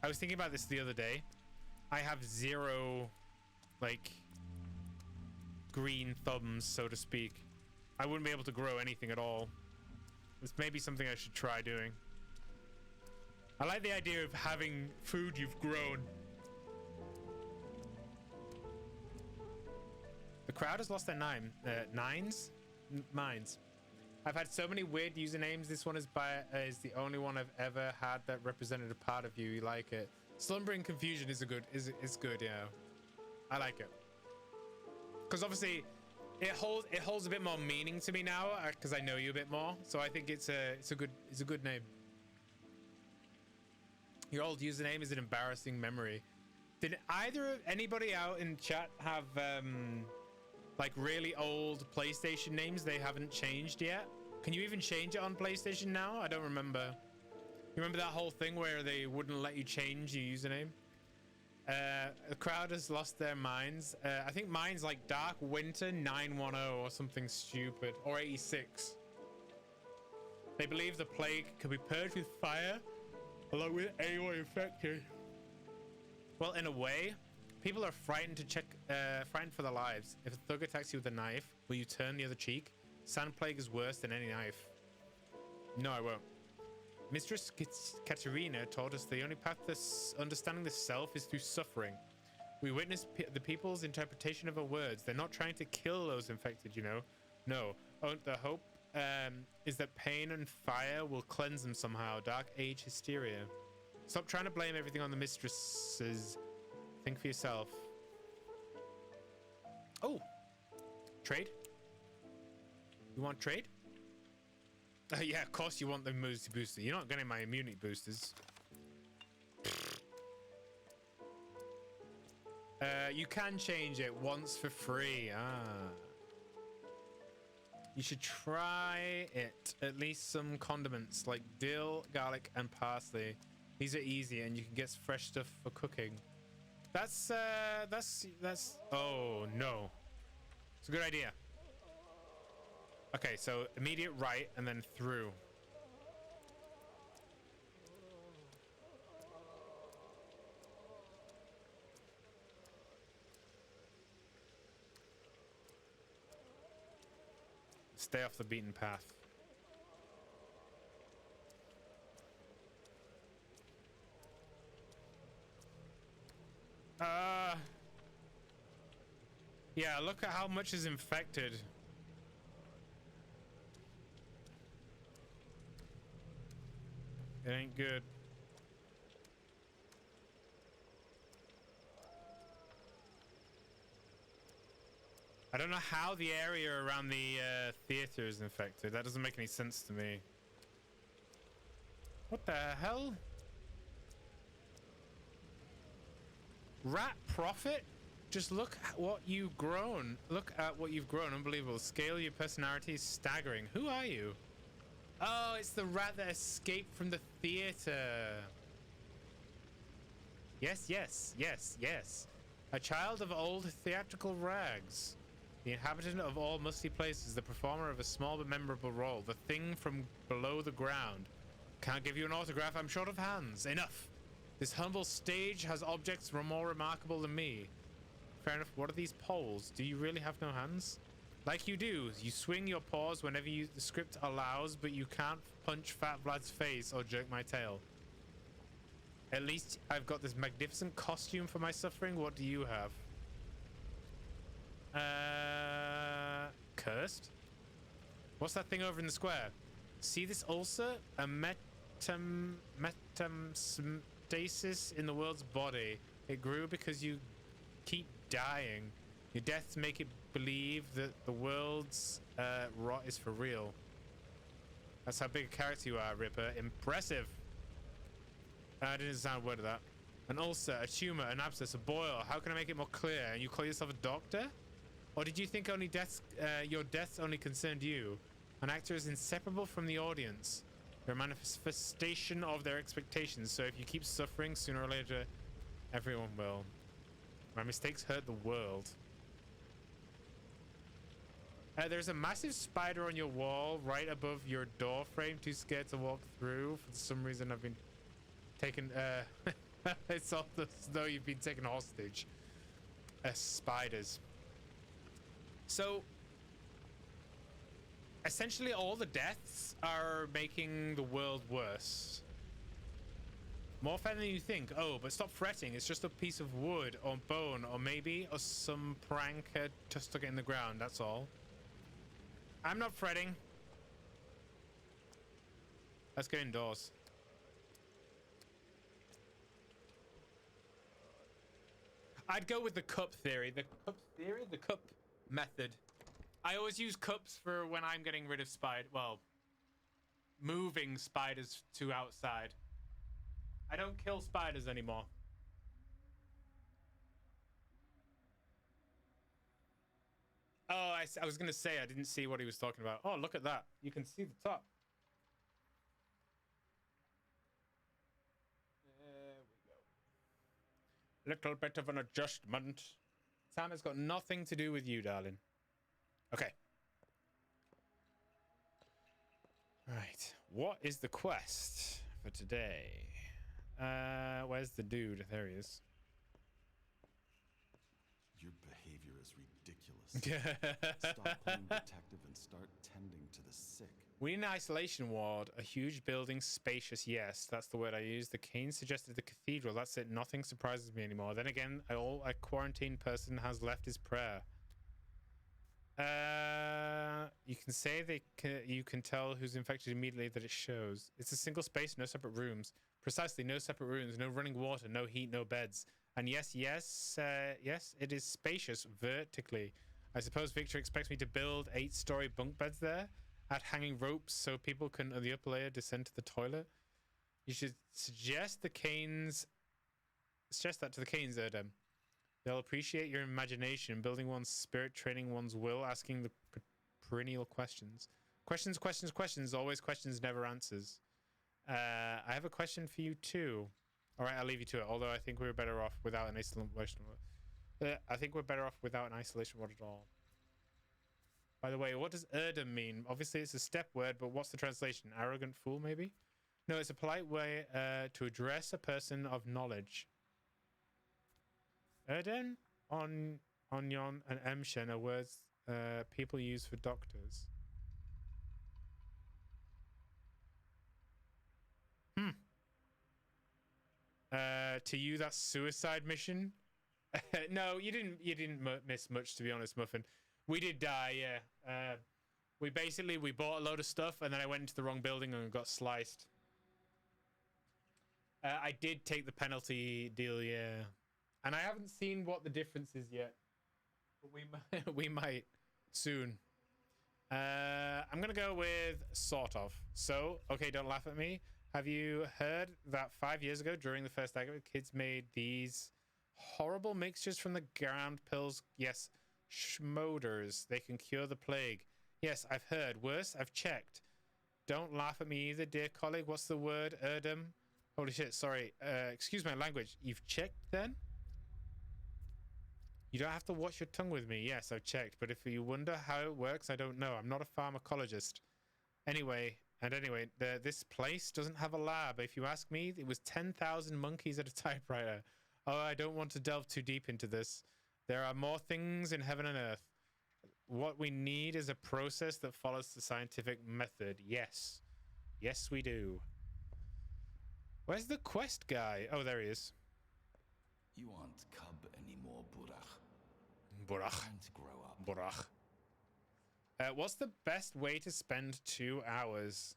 I was thinking about this the other day. I have zero, like, green thumbs, so to speak. I wouldn't be able to grow anything at all. It's maybe something I should try doing. I like the idea of having food you've grown. The crowd has lost their minds. I've had so many weird usernames. This one is the only one I've ever had that represented a part of you. You like it? Slumbering confusion is good. Yeah, I like it because obviously it holds a bit more meaning to me now because I know you a bit more. So I think it's a good name. Your old username is an embarrassing memory. Did anybody out in chat have like really old PlayStation names they haven't changed yet? Can you even change it on PlayStation now? I don't remember. You remember that whole thing where they wouldn't let you change your username? The crowd has lost their minds. I think mine's like Dark Winter 910 or something stupid, or 86. They believe the plague can be purged with fire along with anyone infected. Well, in a way, people are frightened frightened for their lives. If a thug attacks you with a knife, will you turn the other cheek? Sand plague is worse than any knife. No, I won't. Mistress Katerina taught us the only path to understanding the self is through suffering. We witness the people's interpretation of our words. They're not trying to kill those infected, you know. No. The hope is that pain and fire will cleanse them somehow. Dark age hysteria. Stop trying to blame everything on the mistresses. Think for yourself. Oh, trade. You want trade? Yeah, of course you want the immunity booster. You're not getting my immunity boosters. You can change it once for free. You should try it. At least some condiments like dill, garlic, and parsley. These are easy, and you can get fresh stuff for cooking. That's. Oh no, it's a good idea. Okay, so immediate right and then through. Stay off the beaten path. Yeah, look at how much is infected. It ain't good. I don't know how the area around the theater is infected. That doesn't make any sense to me. What the hell? Rat Prophet? Just look at what you've grown. Look at what you've grown. Unbelievable. Scale your personality is staggering. Who are you? Oh, it's the rat that escaped from the theater. Yes, yes, yes, yes. A child of old theatrical rags. The inhabitant of all musty places. The performer of a small but memorable role. The thing from below the ground. Can't give you an autograph. I'm short of hands. Enough. This humble stage has objects more remarkable than me. Fair enough. What are these poles? Do you really have no hands? Like you do. You swing your paws whenever the script allows, but you can't punch Fat Vlad's face or jerk my tail. At least I've got this magnificent costume for my suffering. What do you have? Cursed? What's that thing over in the square? See this ulcer? A metastasis in the world's body. It grew because you keep dying. Your deaths make it believe that the world's rot is for real. That's how big a character you are, Ripper. Impressive. I didn't sound a word of that. An ulcer, a tumor, an abscess, a boil. How can I make it more clear? And you call yourself a doctor? Or did you think only your deaths only concerned you? An actor is inseparable from the audience. They're a manifestation of their expectations. So if you keep suffering, sooner or later, everyone will. My mistakes hurt the world. There's a massive spider on your wall right above your door frame. Too scared to walk through. For some reason, I've been taken. It's all as though you've been taken hostage. Spiders. So, essentially, all the deaths are making the world worse. More fair than you think. Oh, but stop fretting. It's just a piece of wood or bone or maybe or some prank just stuck it in the ground. That's all. I'm not fretting. Let's go indoors. I'd go with the cup theory. The cup theory? The cup method. I always use cups for when I'm getting rid of moving spiders to outside. I don't kill spiders anymore. Oh, I was going to say I didn't see what he was talking about. Oh, look at that. You can see the top. There we go. Little bit of an adjustment. Sam has got nothing to do with you, darling. Okay. Right. What is the quest for today? Where's the dude? There he is. Your behavior is ridiculous. Stop playing detective and start tending to the sick. We need an isolation ward. A huge building, spacious. Yes, that's the word I used. The Kane suggested the cathedral. That's it. Nothing surprises me anymore. Then again, a quarantined person has left his prayer. You can say you can tell who's infected immediately that it shows. It's a single space, no separate rooms. Precisely, no separate rooms, no running water, no heat, no beds. And yes, it is spacious vertically. I suppose Victor expects me to build 8-story bunk beds there, add hanging ropes so people can, on the upper layer, descend to the toilet. You should suggest that to the Canes, Erdem. They'll appreciate your imagination, building one's spirit, training one's will, asking the perennial questions. Questions, always questions, never answers. I have a question for you too. All right, I'll leave you to it. Although I think we're better off without an isolation. I think we're better off without an isolation ward at all. By the way, what does Erdem mean? Obviously, it's a step word, but what's the translation? Arrogant fool, maybe? No, it's a polite way to address a person of knowledge. Erdem, Onyon, and Emshen are words people use for doctors. To you, that's suicide mission. No, you didn't miss much, to be honest, Muffin. We did die, yeah. We bought a load of stuff, and then I went into the wrong building and got sliced. I did take the penalty deal, yeah. And I haven't seen what the difference is yet. But we might soon. I'm going to go with sort of. So, okay, don't laugh at me. Have you heard that 5 years ago, during the first accident, kids made these horrible mixtures from the ground pills? Yes, schmoders. They can cure the plague. Yes, I've heard. Worse, I've checked. Don't laugh at me either, dear colleague. What's the word, Erdem? Holy shit, sorry. Excuse my language. You've checked, then? You don't have to watch your tongue with me. Yes, I've checked. But if you wonder how it works, I don't know. I'm not a pharmacologist. Anyway, this place doesn't have a lab. If you ask me, it was 10,000 monkeys at a typewriter. Oh, I don't want to delve too deep into this. There are more things in heaven and earth. What we need is a process that follows the scientific method. Yes. Yes, we do. Where's the quest guy? Oh, there he is. You aren't cub anymore, Burach. Burach. Time to grow up. Burach. What's the best way to spend 2 hours?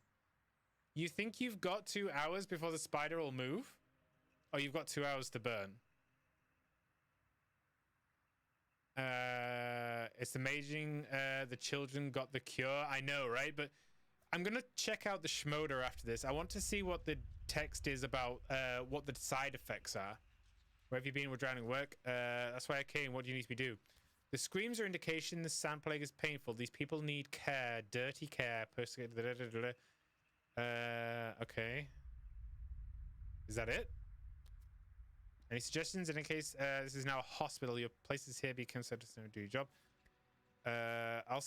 You think you've got 2 hours before the spider will move? Or you've got 2 hours to burn? It's amazing the children got the cure. I know, right? But I'm going to check out the schmoder after this. I want to see what the text is about, what the side effects are. Where have you been with drowning work? That's why I came. What do you need me to do? The screams are indication the sand plague is painful. These people need care. Dirty care. Okay. Is that it? Any suggestions? In case this is now a hospital, your place is here. Be considered to do your job. I'll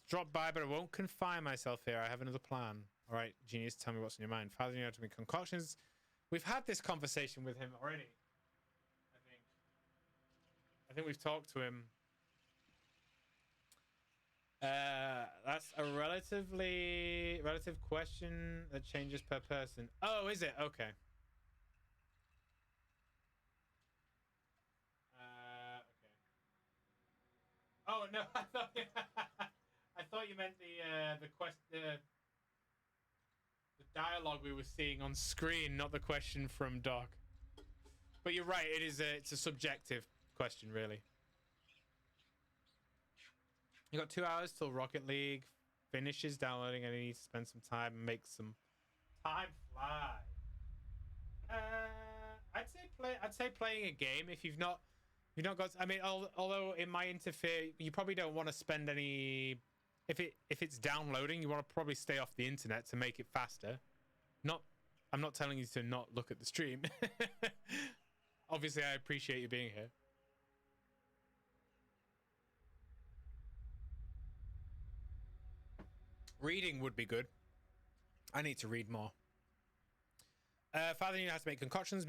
drop by, but I won't confine myself here. I have another plan. All right, genius, tell me what's in your mind. Father, you know to make concoctions. We've had this conversation with him already. I think we've talked to him. That's a relative question that changes per person. Oh, is it? Okay. Okay. Oh no, I thought you meant the dialogue we were seeing on screen, not the question from Doc. But you're right. It's a subjective question, really. You got 2 hours till Rocket League finishes downloading, and you need to spend some time and make some time fly. I'd say playing a game if you've not got. I mean, although it might interfere, you probably don't want to spend any. If it's downloading, you want to probably stay off the internet to make it faster. I'm not telling you to not look at the stream. Obviously, I appreciate you being here. Reading would be good. I need to read more. Father knew how to make concoctions.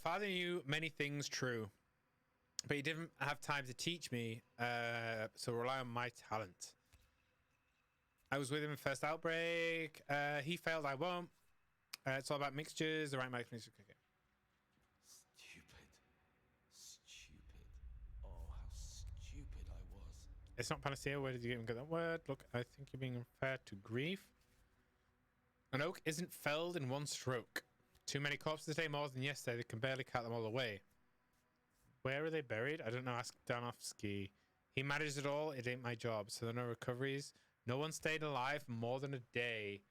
Father knew many things true, but he didn't have time to teach me, so rely on my talent. I was with him in first outbreak. He failed, I won't. It's all about mixtures, the right mixture. Okay. Stupid. Oh, how stupid I was. It's not panacea. Where did you even get that word? Look, I think you're being unfair to grief. An oak isn't felled in one stroke. Too many corpses today, more than yesterday. They can barely count them all away. Where are they buried? I don't know. Ask Danofsky. He manages it all. It ain't my job. So there are no recoveries. No one stayed alive for more than a day.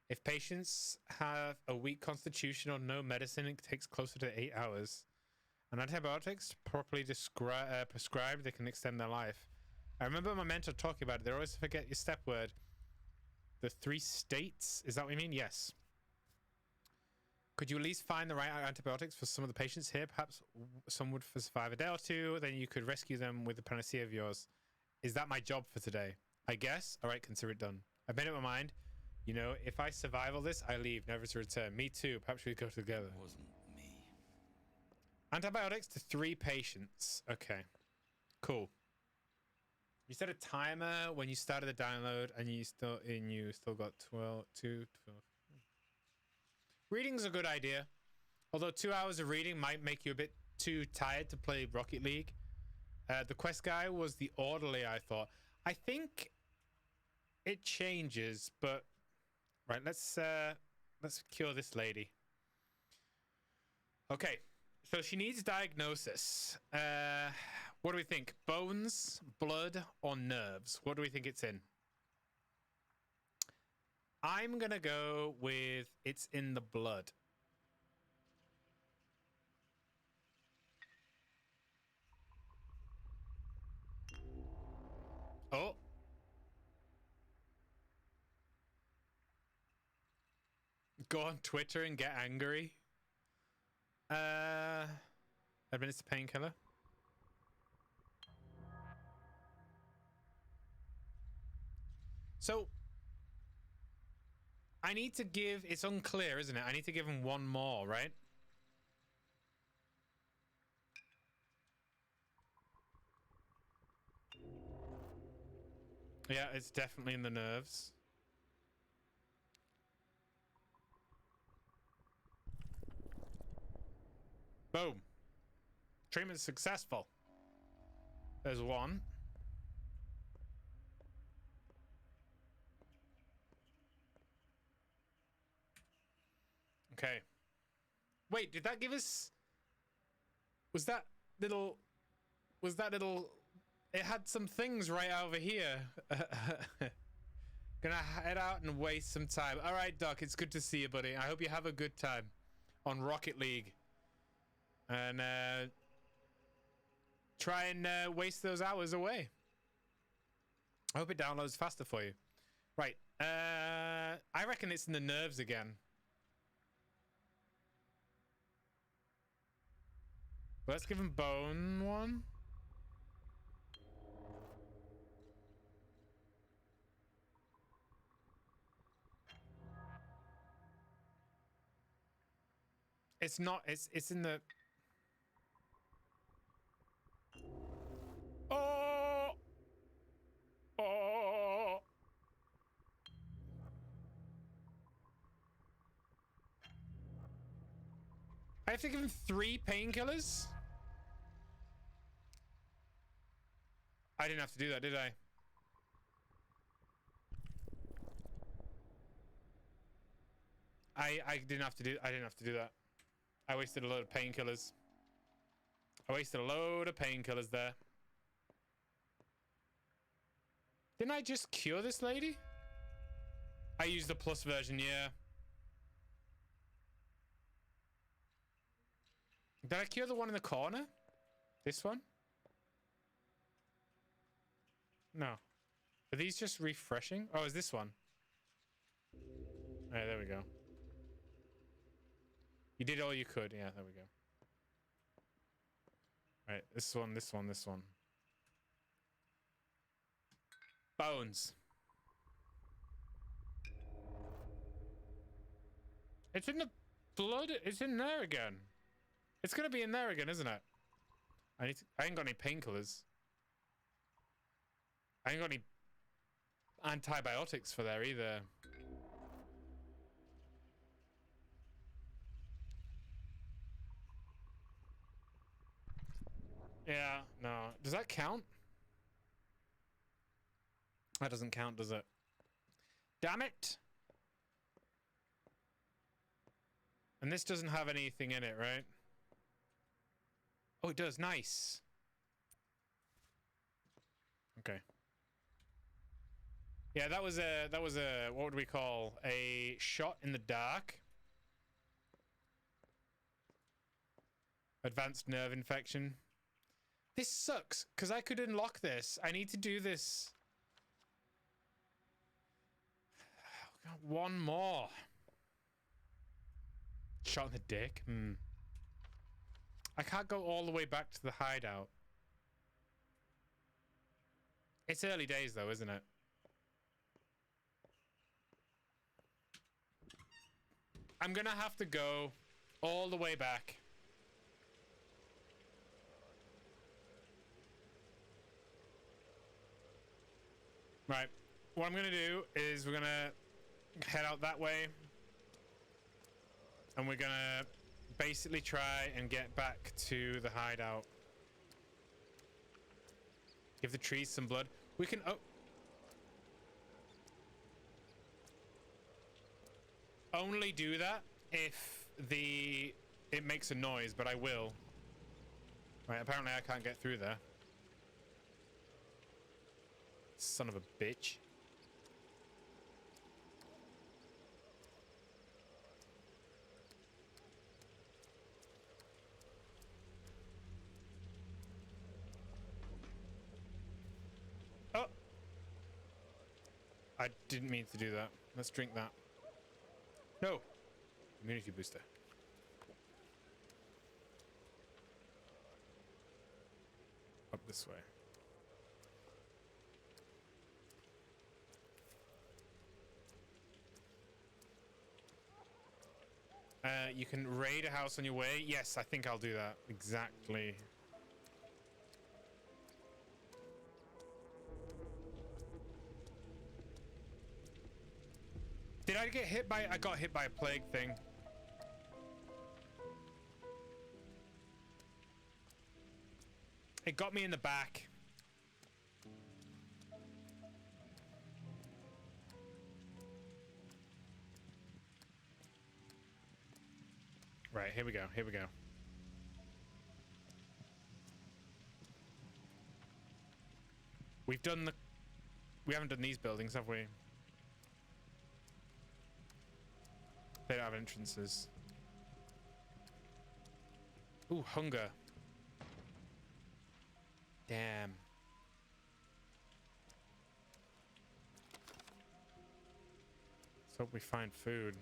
If patients have a weak constitution or no medicine, it takes closer to 8 hours. And antibiotics properly prescribed, they can extend their life. I remember my mentor talking about it. They always forget your step word. The 3 states? Is that what you mean? Yes. Could you at least find the right antibiotics for some of the patients here? Perhaps some would survive a day or two. Then you could rescue them with the panacea of yours. Is that my job for today? I guess. All right, consider it done. I've made up my mind. You know, if I survive all this, I leave, never to return. Me too. Perhaps we go together. It wasn't me. Antibiotics to 3 patients. Okay. Cool. You set a timer when you started the download, and you still got 12. Reading's a good idea. Although 2 hours of reading might make you a bit too tired to play Rocket League. The quest guy was the orderly, I thought. I think it changes, but right, let's cure this lady. Okay, so she needs diagnosis. What do we think? Bones, blood, or nerves? What do we think it's in? I'm gonna go with it's in the blood. Oh. Go on Twitter and get angry. Administer painkiller. So I need to give, it's unclear, isn't it? I need to give him one more, right? Yeah, it's definitely in the nerves. Boom. Treatment successful. There's one. Okay. Wait, did that give us... Was that little... It had some things right over here. Gonna head out and waste some time. All right, Doc, it's good to see you, buddy. I hope you have a good time on Rocket League. And try and waste those hours away. I hope it downloads faster for you. Right. I reckon it's in the nerves again. Let's give him bone one. It's not. It's in the. Oh. Oh. I have to give him 3 painkillers? I didn't have to do that, did I? I didn't have to do that. I wasted a load of painkillers. There. Didn't I just cure this lady? I used the plus version, yeah. Did I cure the one in the corner? This one? No. Are these just refreshing? Oh, is this one? Alright, there we go. You did all you could. Yeah, there we go. Alright, this one. Bones. It's in the blood. It's in there again. It's gonna be in there again, isn't it? I ain't got any painkillers. I ain't got any antibiotics for there either. Yeah, no. Does that count? That doesn't count, does it? Damn it! And this doesn't have anything in it, right? Oh, it does. Nice. Okay. Yeah, that was a what would we call a shot in the dark? Advanced nerve infection. This sucks because I could unlock this. I need to do this. One more. Shot in the dick. I can't go all the way back to the hideout. It's early days though, isn't it? I'm gonna have to go all the way back. Right. What I'm gonna do is we're gonna head out that way. And we're gonna basically try and get back to the hideout. Give the trees some blood. We can... Oh. Only do that if it makes a noise, but I will. Right, apparently I can't get through there. Son of a bitch. Oh! I didn't mean to do that. Let's drink that. No! Immunity booster. Up this way. You can raid a house on your way. Yes, I think I'll do that. Exactly. Did I get hit by... I got hit by a plague thing. It got me in the back. Right, here we go. Here we go. We've done the... We haven't done these buildings, have we? They don't have entrances. Ooh, hunger. Damn. Let's hope we find food.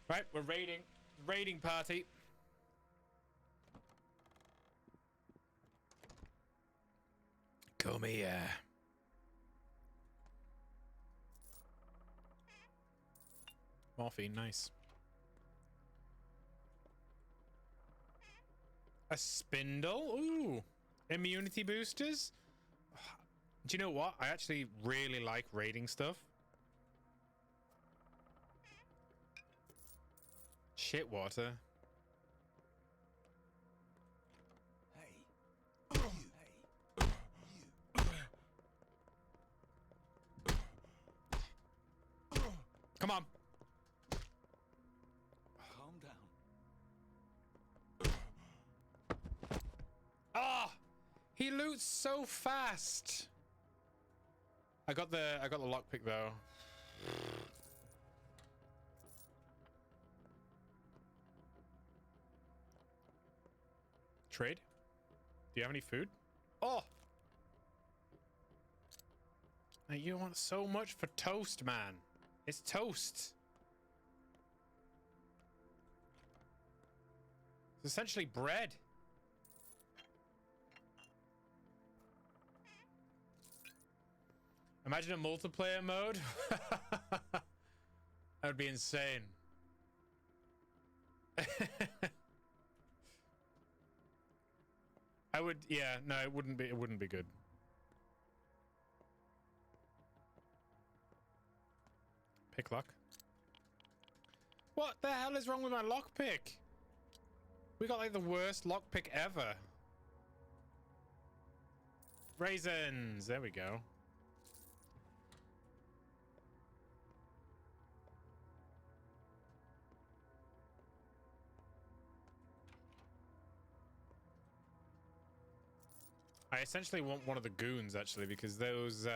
Right, we're raiding. Raiding party. Come here. Morphine, nice. A spindle? Ooh. Immunity boosters? Do you know what? I actually really like raiding stuff. Shit water. Hey. Come on. Calm down. Ah! He loots so fast. I got the lockpick though. Trade? Do you have any food? Oh! Now you want so much for toast, man. It's toast. It's essentially bread. Imagine a multiplayer mode. That would be insane. I would, yeah, no, it wouldn't be good. Pick lock. What the hell is wrong with my lockpick? We got like the worst lockpick ever. Raisins, there we go. I essentially want one of the goons, actually, because those